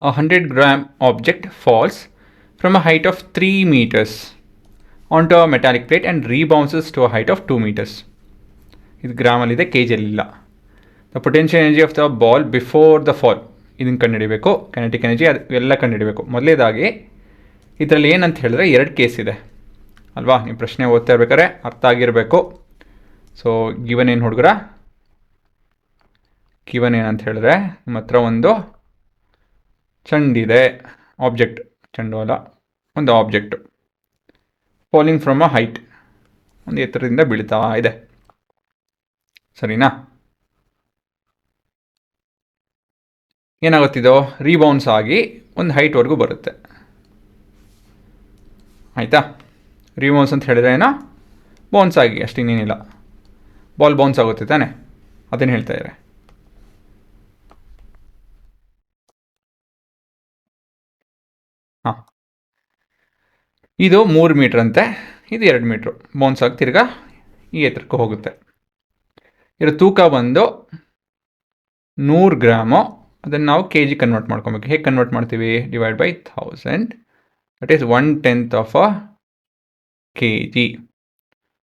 A 100-gram object falls from a height of 3 meters onto a metallic plate and rebounces to a height of 2 meters. ಇದು ಗ್ರಾಮಲ್ಲಿದೆ, ಕೆ ಜಿಯಲ್ಲಿಲ್ಲ. The potential energy of the ball before the fall, ಇದನ್ನು ಕಂಡುಹಿಡಬೇಕು. Kinetic energy ಅದು ಎಲ್ಲ ಕಂಡುಹಿಡಬೇಕು. ಮೊದಲೇದಾಗಿ ಇದರಲ್ಲಿ ಏನಂತ ಹೇಳಿದ್ರೆ 2 ಕೇಸ್ ಇದೆ ಅಲ್ವಾ. ನೀವು ಪ್ರಶ್ನೆ ಓದ್ತಾ ಇರ್ಬೇಕಾದ್ರೆ ಅರ್ಥ ಆಗಿರಬೇಕು. ಸೊ ಗಿವನ್ ಏನು ಹುಡುಗರ, ಗಿವನ್ ಏನಂತ ಹೇಳಿದ್ರೆ ನಿಮ್ಮ ಹತ್ರ ಒಂದು ಚೆಂಡಿದೆ, ಆಬ್ಜೆಕ್ಟ್, ಚೆಂಡು ಅಲ್ಲ, ಒಂದು object falling from a height, ಒಂದು ಎತ್ತರದಿಂದ ಬೀಳ್ತಾ ಇದೆ, ಸರಿನಾ. ಏನಾಗುತ್ತಿದೋ ರೀಬೌನ್ಸ್ ಆಗಿ ಒಂದು ಹೈಟ್ವರೆಗೂ ಬರುತ್ತೆ, ಆಯಿತಾ. ರೀಬೌನ್ಸ್ ಅಂತ ಹೇಳಿದ್ರೆ ಏನೋ ಬೌನ್ಸ್ ಆಗಿ, ಅಷ್ಟೇನೇನಿಲ್ಲ. ಬಾಲ್ ಬೌನ್ಸ್ ಆಗುತ್ತೆ ತಾನೆ, ಅದನ್ನು ಹೇಳ್ತಾ ಇದ್ದಾರೆ. ಹಾಂ, ಇದು 3 ಮೀಟ್ರ್ ಅಂತೆ, ಇದು 2 ಮೀಟ್ರು. ಬೌನ್ಸ್ ಆಗಿ ತಿರ್ಗಾ ಈ ಎತ್ತರಕ್ಕೆ ಹೋಗುತ್ತೆ. ಇದರ ತೂಕ ಬಂದು 100 ಗ್ರಾಮು. ಅದನ್ನು ನಾವು ಕೆ ಜಿ ಕನ್ವರ್ಟ್ ಮಾಡ್ಕೊಬೇಕು. ಹೇಗೆ ಕನ್ವರ್ಟ್ ಮಾಡ್ತೀವಿ? Divide by 1000, that is 1/10 of a K G.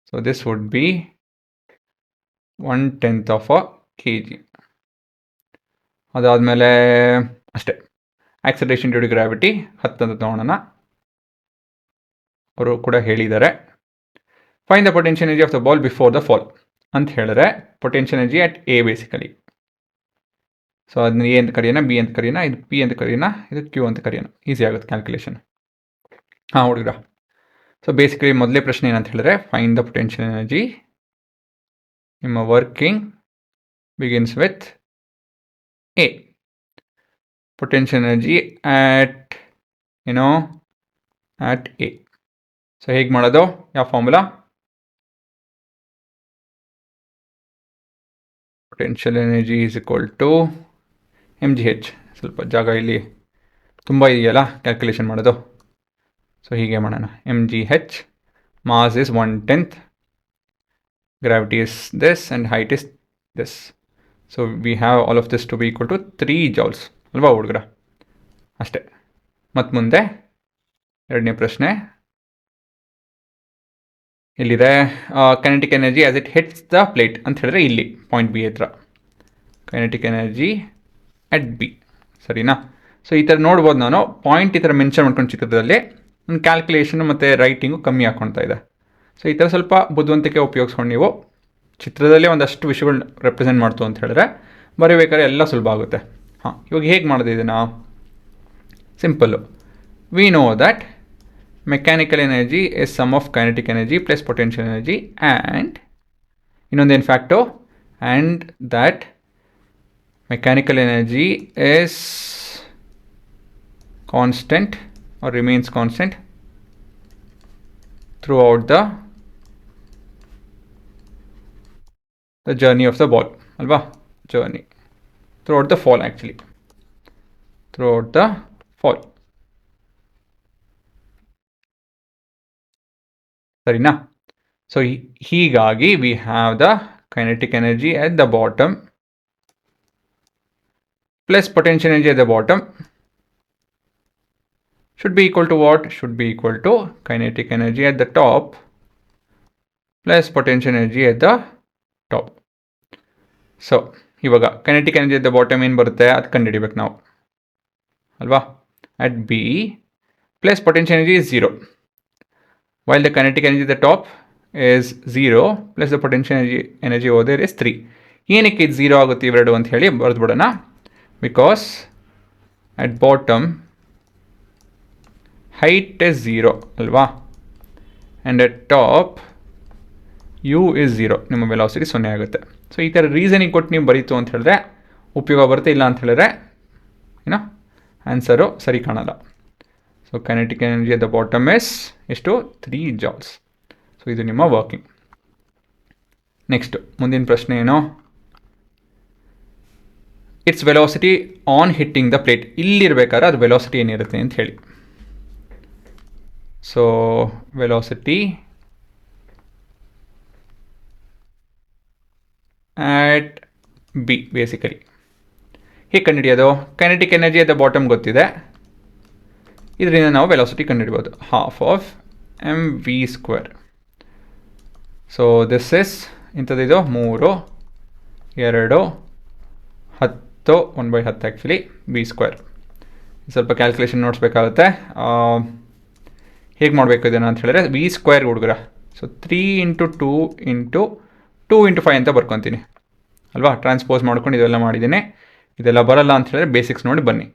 So this would be 1/10 of a K G. ಅದಾದಮೇಲೆ ಅಷ್ಟೇ, ಆಕ್ಸಲರೇಷನ್ ಡ್ಯೂ ಟು ಗ್ರಾವಿಟಿ 10 ಅಂತ ತಗೊಳ್ಳೋಣ. ಅವರು ಕೂಡ ಹೇಳಿದ್ದಾರೆ. Find the potential energy of the ball before the fall ಅಂತ ಹೇಳಿದ್ರೆ, potential energy at A basically. So ಅದನ್ನ ಎ ಅಂತ ಕರೆಯೋಣ, ಬಿ ಅಂತ ಕರೆಯೋಣ, ಇದು ಪಿ ಅಂತ ಕರೆಯೋಣ, ಇದು ಕ್ಯೂ ಅಂತ ಕರೆಯೋಣ. ಈಸಿ ಆಗುತ್ತೆ ಕ್ಯಾಲ್ಕುಲೇಷನ್. ಹಾಂ ಹುಡುಗರ, ಸೊ ಬೇಸಿಕಲಿ ಮೊದಲೇ ಪ್ರಶ್ನೆ ಏನಂತ ಹೇಳಿದ್ರೆ, ಫೈಂಡ್ ದ ಪೊಟೆನ್ಷಿಯಲ್ ಎನರ್ಜಿ. ನಿಮ್ಮ working begins with A, potential energy at at A. So ಹೇಗೆ ಮಾಡೋದು? ಯಾವ formula? Potential energy is equal to mgh. ಸ್ವಲ್ಪ ಜಾಗ ಇಲ್ಲಿ ತುಂಬ ಇದೆಯಲ್ಲ ಕ್ಯಾಲ್ಕುಲೇಷನ್ ಮಾಡೋದು. ಸೊ ಹೀಗೆ ಮಾಡೋಣ. mgh, mass is 1/10, gravity is this and height is this. So we have all of this to be equal to 3 joules ಅಲ್ವಾ ಹುಡುಗರ? ಅಷ್ಟೇ. ಮತ್ತು ಮುಂದೆ ಎರಡನೇ ಪ್ರಶ್ನೆ ಇಲ್ಲಿದೆ. Kinetic energy as it hits the plate ಅಂತ ಹೇಳಿದ್ರೆ ಇಲ್ಲಿ ಪಾಯಿಂಟ್ ಬಿ ಹತ್ರ ಕೈನೆಟಿಕ್ ಎನರ್ಜಿ ಅಟ್ ಬಿ, ಸರಿನಾ. ಸೊ ಈ ಥರ ನೋಡ್ಬೋದು, ನಾನು ಪಾಯಿಂಟ್ ಈ ಥರ ಮೆನ್ಷನ್ ಮಾಡ್ಕೊಂಡು ಚಿತ್ರದಲ್ಲಿ ನನ್ನ ಕ್ಯಾಲ್ಕುಲೇಷನ್ ಮತ್ತು ರೈಟಿಂಗು ಕಮ್ಮಿ ಹಾಕ್ಕೊಳ್ತಾ ಇದೆ. ಸೊ ಈ ಥರ ಸ್ವಲ್ಪ ಬುದ್ಧಿವಂತಿಕೆ ಉಪಯೋಗಿಸ್ಕೊಂಡು ನೀವು ಚಿತ್ರದಲ್ಲೇ ಒಂದಷ್ಟು ವಿಷಯಗಳು ರೆಪ್ರೆಸೆಂಟ್ ಮಾಡ್ತು ಅಂತ ಹೇಳಿದ್ರೆ ಬರೀಬೇಕಾದ್ರೆ ಎಲ್ಲ ಸುಲಭ ಆಗುತ್ತೆ. ಹಾಂ, ಇವಾಗ ಹೇಗೆ ಮಾಡೋದು ಇದನ್ನು? Simple. We know that mechanical energy is sum of kinetic energy plus potential energy and ಇನ್ನೊಂದೇನು fact, and that mechanical energy is constant or remains constant throughout the journey of the ball alva, journey throughout the fall, actually throughout the fall, sarina. So higagi we have the kinetic energy at the bottom plus potential energy at the bottom should be equal to what? Should be equal to kinetic energy at the top plus potential energy at the top. So ಇವಾಗ kinetic energy at the bottom ಏನು ಬರುತ್ತೆ ಅದು ಕಂಡುಹಿಡಿಬೇಕು ನಾವು ಅಲ್ವಾ. at B plus potential energy is 0 while the kinetic energy at the top is 0 plus the potential energy over there is 3. ಏನಕ್ಕೆ ಇದು 0 ಆಗುತ್ತೆ ಇವೆರಡು ಅಂತ ಹೇಳಿ ಬರೆದ್ಬಿಡೋಣ. because at bottom height is 0 ಅಲ್ವಾ, and at top u is 0, ನಿಮ್ಮ velocity 0 ಆಗುತ್ತೆ. So ಈ ಥರ ರೀಸನಿಂಗ್ ಕೊಟ್ಟು ನೀವು ಬರೀತು ಅಂತ ಹೇಳಿದ್ರೆ ಉಪಯೋಗ ಬರುತ್ತೆ, ಇಲ್ಲ ಅಂತ ಹೇಳಿದ್ರೆ ಏನೋ ಆನ್ಸರು ಸರಿ ಕಾಣಲ್ಲ. So kinetic energy at the bottom is ಎಷ್ಟು? 3 joules. ಸೊ ಇದು ನಿಮ್ಮ ವರ್ಕಿಂಗ್. ನೆಕ್ಸ್ಟು ಮುಂದಿನ ಪ್ರಶ್ನೆ ಏನು? It's velocity on hitting the plate. ಇಲ್ಲಿರ್ಬೇಕಾದ್ರೆ ಅದು ವೆಲಾಸಿಟಿ ಏನಿರುತ್ತೆ ಅಂತ ಹೇಳಿ. So velocity at B basically ಹೇಗೆ ಕಂಡುಹಿಡಿಯೋದು? Kinetic energy at the bottom ಗೊತ್ತಿದೆ, ಇದರಿಂದ ನಾವು ವೆಲಾಸಿಟಿ ಕಂಡುಹಿಡ್ಬೋದು. Half of mv². So this is ಇಂಥದ್ದಿದು 3, 2, 10, 1/10 ಆ್ಯಕ್ಚುಲಿ v². ಸ್ವಲ್ಪ ಕ್ಯಾಲ್ಕುಲೇಷನ್ ನೋಡಿಸ್ಬೇಕಾಗುತ್ತೆ. ಹೇಗೆ ಮಾಡಬೇಕು ಇದನ್ನು ಅಂತ ಹೇಳಿದ್ರೆ v² ಹುಡುಗರ, ಸೊ 3 × 2 × 2 × 5 ಅಂತ ಬರ್ಕೊತೀನಿ ಅಲ್ವಾ. ಟ್ರಾನ್ಸ್ಪೋಸ್ ಮಾಡ್ಕೊಂಡು ಇದೆಲ್ಲ ಮಾಡಿದ್ದೀನಿ. ಇದೆಲ್ಲ ಬರಲ್ಲ ಅಂತ ಹೇಳಿದ್ರೆ ಬೇಸಿಕ್ಸ್ ನೋಡಿ ಬನ್ನಿ.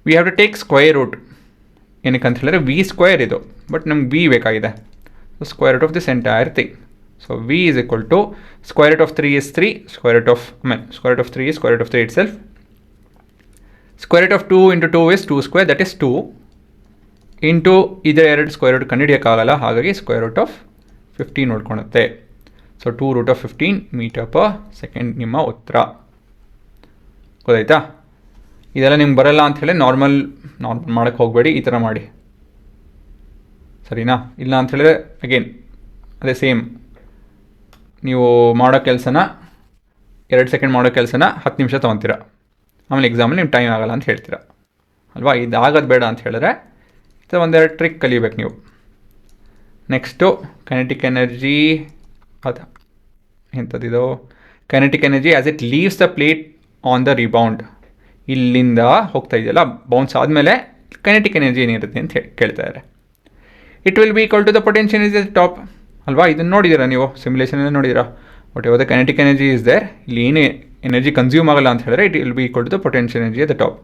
We have to take square root. ಏನಕ್ಕೆ ಅಂತ ಹೇಳಿದ್ರೆ v² ಇದು, ಬಟ್ ನಮ್ಗೆ v ಬೇಕಾಗಿದೆ. So square root of this entire thing. So v is equal to square root of 3 is 3, square root of 3 is square root of 3 itself. Square root of 2 × 2 is 2², that is 2 into ಇದರ 2 square root ಕಂಡುಹಿಡಿಯೋಕ್ಕಾಗಲ್ಲ, ಹಾಗಾಗಿ square root of 15 ನೋಡ್ಕೊಳುತ್ತೆ. So 2√15 m/s ನಿಮ್ಮ ಉತ್ತರ. ಗೊತ್ತಾಯ್ತಾ? ಇದೆಲ್ಲ ನಿಮ್ಗೆ ಬರಲ್ಲ ಅಂಥೇಳಿ ನಾರ್ಮಲ್ ಮಾಡೋಕ್ಕೆ ಹೋಗಬೇಡಿ, ಈ ಥರ ಮಾಡಿ ಸರಿನಾ. ಇಲ್ಲ ಅಂಥೇಳಿದ್ರೆ ಅಗೇನ್ ಅದೇ ಸೇಮ್, ನೀವು ಮಾಡೋ ಕೆಲಸನ 2 ಸೆಕೆಂಡ್ ಮಾಡೋ ಕೆಲಸನ 10 ನಿಮಿಷ ತೊಗೊತೀರ, ಆಮೇಲೆ ಎಕ್ಸಾಮಲ್ಲಿ ನಿಮ್ಮ ಟೈಮ್ ಆಗೋಲ್ಲ ಅಂತ ಹೇಳ್ತೀರಾ ಅಲ್ವಾ. ಇದಾಗೋದು ಬೇಡ ಅಂತ ಹೇಳಿದ್ರೆ ಇದು ಒಂದೆರಡು ಟ್ರಿಕ್ ಕಲಿಬೇಕು ನೀವು. ನೆಕ್ಸ್ಟು ಕೈನೆಟಿಕ್ ಎನರ್ಜಿ, ಅದು ಎಂಥದ್ದಿದು, kinetic energy as it leaves the plate on the rebound. ಇಲ್ಲಿಂದ ಹೋಗ್ತಾ ಇದೆಯಲ್ಲ, ಬೌನ್ಸ್ ಆದಮೇಲೆ ಕೈನೆಟಿಕ್ ಎನರ್ಜಿ ಏನಿರುತ್ತೆ ಅಂತ ಹೇಳಿ ಕೇಳ್ತಾ ಇದ್ದಾರೆ. It will be equal to the potential energy at top ಅಲ್ವಾ. ಇದನ್ನು ನೋಡಿದ್ದೀರಾ ನೀವು, ಸಿಮ್ಯುಲೇಷನಲ್ಲಿ ನೋಡಿದ್ದೀರಾ. ಬಟ್ ಯಾವಾಗ ಕೈನೆಟಿಕ್ ಎನರ್ಜಿ ಇಸ್ ದೇರ್, ಇಲ್ಲಿ ಏನು ಎನರ್ಜಿ ಕನ್ಸ್ಯೂಮ್ ಆಗಲ್ಲ ಅಂತ ಹೇಳಿದ್ರೆ it will be equal to the potential energy at the top.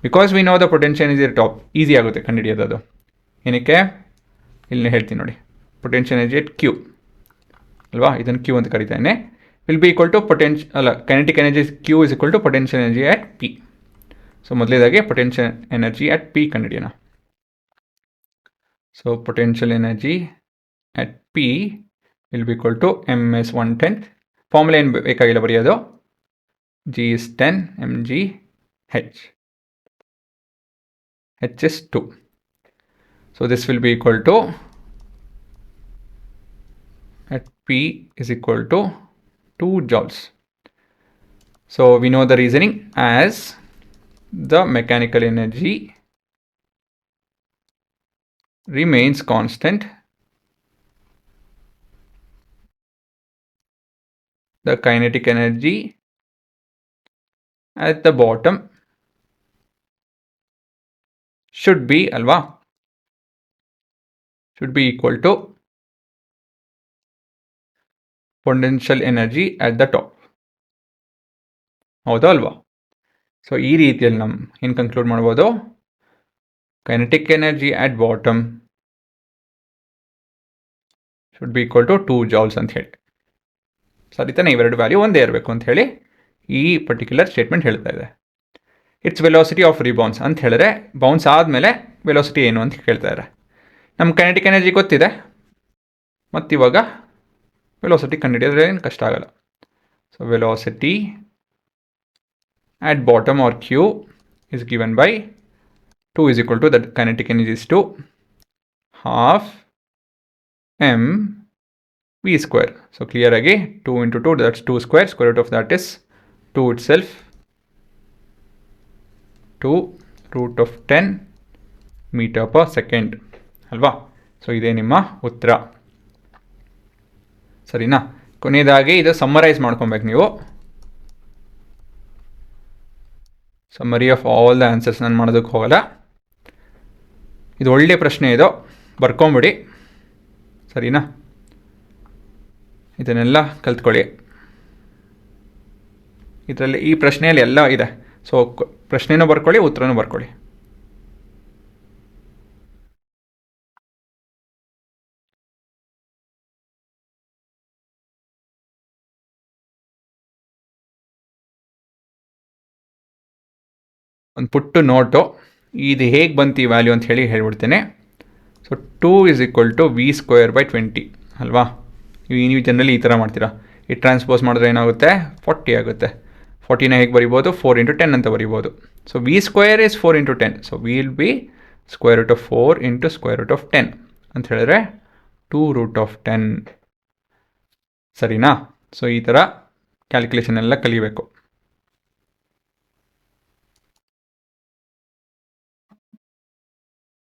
Because we know the potential energy at top, easy ಆಗುತ್ತೆ ಕಂಡುಹಿಡಿಯೋದು ಅದು. ಏನಕ್ಕೆ ಇಲ್ಲಿ ಹೇಳ್ತೀನಿ ನೋಡಿ, ಪೊಟೆನ್ಷಿಯಲ್ ಎನರ್ಜಿ ಅಟ್ ಕ್ಯೂ ಅಲ್ವಾ, ಇದನ್ನು ಕ್ಯೂ ಅಂತ ಕರಿತಾನೆ. Will be equal to kinetic energy Q is equal to potential energy at P. So ಮೊದಲೇದಾಗಿ ಪೊಟೆನ್ಷಿಯಲ್ ಎನರ್ಜಿ ಅಟ್ ಪಿ ಕಂಡುಹಿಡಿಯೋಣ. So potential energy at P will be equal to ms110. Formula ಏನು ಬೇಕಾಗಿಲ್ಲ ಬರೆಯೋದು, g is 10 mg h. h is 2. So this will be equal to, at P is equal to 2 joules. So we know the reasoning as the mechanical energy remains constant, the kinetic energy at the bottom should be alva, should be equal to potential energy at the top. ಹೌದಾ ಅಲ್ವಾ? So ಈ ರೀತಿಯಲ್ಲಿ ನಮ್ಮ ಏನು conclude ಮಾಡ್ಬೋದು, kinetic energy at bottom should be equal to 2 joules ಅಂತ ಹೇಳಿ. ಸರಿ ತಾನೆ, ಇವೆರಡು ವ್ಯಾಲ್ಯೂ ಒಂದೇ ಇರಬೇಕು ಅಂತ ಹೇಳಿ ಈ ಪರ್ಟಿಕ್ಯುಲರ್ ಸ್ಟೇಟ್ಮೆಂಟ್ ಹೇಳ್ತಾ ಇದೆ. ಇಟ್ಸ್ ವೆಲಾಸಿಟಿ ಆಫ್ ರಿಬೌನ್ಸ್ ಅಂತ ಹೇಳಿದ್ರೆ ಬೌನ್ಸ್ ಆದಮೇಲೆ ವೆಲಾಸಿಟಿ ಏನು ಅಂತ ಕೇಳ್ತಾ ಇದ್ದಾರೆ. ನಮ್ಮ ಕೈನೆಟಿಕ್ ಎನರ್ಜಿ ಗೊತ್ತಿದೆ, ಮತ್ತು ಇವಾಗ ವೆಲಾಸಿಟಿ ಕಂಡುಹಿಡಿಯೋದ್ರೆ ಏನು ಕಷ್ಟ ಆಗಲ್ಲ. So velocity at bottom or q is given by 2 is equal to, that kinetic energy is 2 half m v². So clear again, 2 into 2, that's 2 square, square root of that is 2 itself, 2 root of 10 m/s ಅಲ್ವಾ. So ಇದೇ ನಿಮ್ಮ ಉತ್ತರ ಸರಿನಾ. ಕೊನೆಯದಾಗಿ ಇದು summarise ಮಾಡ್ಕೊಬೇಕು ನೀವು. Summary of all the answers ನಾನು ಮಾಡೋದಕ್ಕೆ ಹೋಗಲ್ಲ. ಇದು ಒಳ್ಳೆಯ ಪ್ರಶ್ನೆ, ಇದು ಬರ್ಕೊಂಬಿಡಿ ಸರಿನಾ. ಇದನ್ನೆಲ್ಲ ಕಲ್ತ್ಕೊಳ್ಳಿ. ಇದರಲ್ಲಿ ಈ ಪ್ರಶ್ನೆಯಲ್ಲಿ ಎಲ್ಲ ಇದೆ. ಸೊ ಪ್ರಶ್ನೆನೂ ಬರ್ಕೊಳ್ಳಿ, ಉತ್ತರನೂ ಬರ್ಕೊಳ್ಳಿ. ಒಂದು ಪುಟ್ಟು ನೋಟು, ಇದು ಹೇಗೆ ಬಂತು ಈ ವ್ಯಾಲ್ಯೂ ಅಂತ ಹೇಳಿ ಹೇಳ್ಬಿಡ್ತೇನೆ. So 2 is equal to v²/20 ಅಲ್ವಾ. ನೀವು ಜನರಲಿ ಈ ಥರ ಮಾಡ್ತೀರಾ. ಈ ಟ್ರಾನ್ಸ್ಪೋಸ್ ಮಾಡಿದ್ರೆ ಏನಾಗುತ್ತೆ, 40 ಆಗುತ್ತೆ. 40ನ ಹೇಗೆ ಬರಿಬೋದು, 4 × 10 ಅಂತ ಬರಿಬೋದು. So v² is 4 × 10. So will be square root of 4 × square root of 10 ಅಂತ ಹೇಳಿದ್ರೆ 2 root of 10 ಸರಿನಾ. ಸೊ ಈ ಥರ ಕ್ಯಾಲ್ಕುಲೇಷನ್ ಎಲ್ಲ ಕಲಿಬೇಕು.